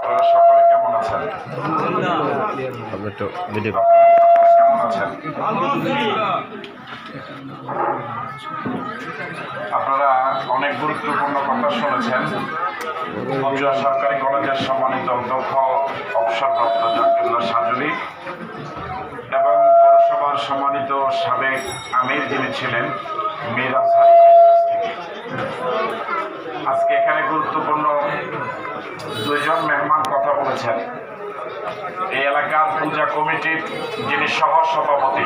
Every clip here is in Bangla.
আপনারা সকলে কেমন আছেন? কেমন আছেন? আপনারা অনেক গুরুত্বপূর্ণ কথা শুনেছেন। পঞ্চুয়া সরকারি কলেজের সম্মানিত অধ্যক্ষ অবসরপ্রাপ্ত জাকিরুল্লাহ সাজুলি এবং পৌরসভার সম্মানিত সাবেক আমির যিনি ছিলেন মিরাজ হারিফ থেকে আজকে এখানে গুরুত্বপূর্ণ দুইজন মেহমান কথা বলেছেন। এই এলাকার পূজা কমিটির যিনি সহ সভাপতি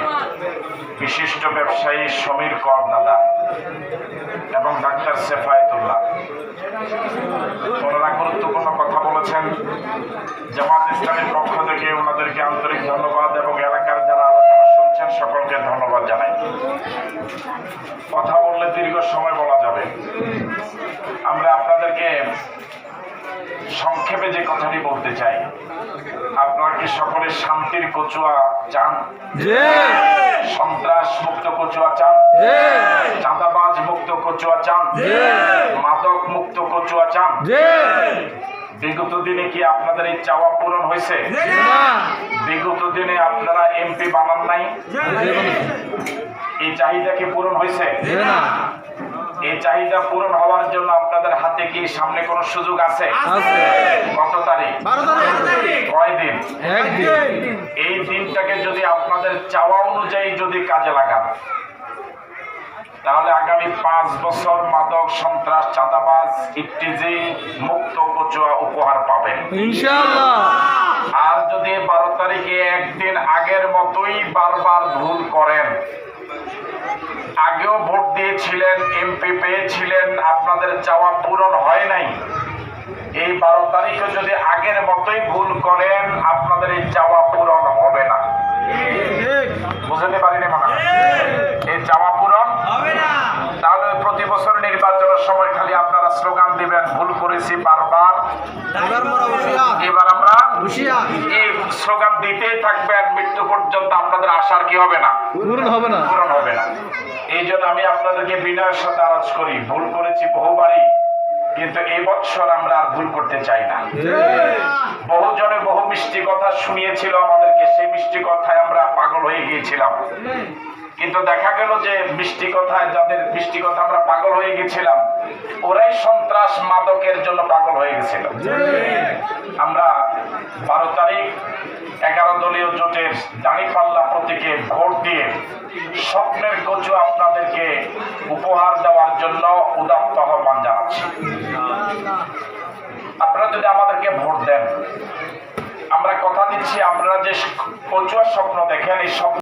বিশিষ্ট ব্যবসায়ী সমীর কর দাদা এবং ডাক্তার সেফায়েতুল্লাহ, ওনারা গুরুত্বপূর্ণ কথা বলেছেন। জামাত ইসলামের পক্ষ থেকে ওনাদেরকে আন্তরিক ধন্যবাদ এবং এলাকার যারা আলোচনা শুনছেন সকলকে ধন্যবাদ জানাই। কথা বললে দীর্ঘ সময় বলা যাবে। আমরা আপনাদেরকে সংক্ষেপে যে কথাটি বলতে চাই, আপনারা কি সকলে শান্তির কচুয়া চান? সন্ত্রাস মুক্ত কচুয়া চান? চাঁদাবাজ মুক্ত কচুয়া চান? মাদক মুক্ত কচুয়া চান? বিগত দিনে কি আপনাদের এই চাওয়া পূরণ হয়েছে? বিগত দিনে আপনারা এমপি বানান নাই, এই চাহিদা কি পূরণ হয়েছে? এই চাহিদা পূরণ হওয়ার জন্য আপনাদের হাতে কি সামনে কোনো সুযোগ আছে? কত তারিখ? কয় দিন? এই দিনটাকে যদি আপনাদের চাওয়া অনুযায়ী যদি কাজে লাগান, তাহলে আগামী 5 বছর মাদক, সন্ত্রাস, চাঁদাবাজ, ইফটিজি মুক্ত কচুয়া উপহার পাবেন ইনশাআল্লাহ। আর যদি 12 তারিখে একদিন আগের মতোই বারবার ভুল করেন, আগেও ভোট দিয়েছিলেন, এমপি পেয়েছিলেন, আপনাদের চাওয়া পূরণ হয় নাই, এই 12 তারিখে যদি আগের মতোই ভুল করেন, আপনাদের এই চাওয়া পূরণ হবে না। বুঝতে পারিনি মনে হয়? এই চাওয়া পূরণ হবে না। তাহলে প্রতি বছর নির্বাচনের সময় খালি আপনারা স্লোগান দিবেন, ভুল করেছি বারবার, এবার আমরা এই স্লোগান দিতেই থাকবেন মৃত্যু পর্যন্ত। আপনাদের আশার কি হবে না? পূরণ হবে না। এই জন্য আমি আপনাদেরকে বিনয়ের সাথে আরজ করি, ভুল করেছি বহুবারই, কিন্তু এই বছর আমরা আর ভুল করতে চাই না। বহুজনে বহু মিষ্টি কথা শুনিয়েছিল আমাদেরকে, সেই মিষ্টি কথায় আমরা পাগল হয়ে গিয়েছিলাম। কিন্তু দেখা গেল যে মিষ্টি কথায়, যাদের মিষ্টি কথা আমরা পাগল হয়ে গেছিলাম, ওরাই সন্ত্রাস মাদকের জন্য পাগল হয়ে গেছিল। আমরা 12 তারিখ 11 দলীয় জোটের দাঁড়িপাল্লা প্রতীকে ভোট দিয়ে স্বপ্নের কচু আপনাদেরকে উপহার দেওয়ার জন্য উদাত্ত আহ্বান জানাচ্ছি। আপনারা যদি আমাদেরকে ভোট দেন, আমরা কথা দিচ্ছি, আপনারা যে কচুয়ার স্বপ্ন দেখেন, এই স্বপ্ন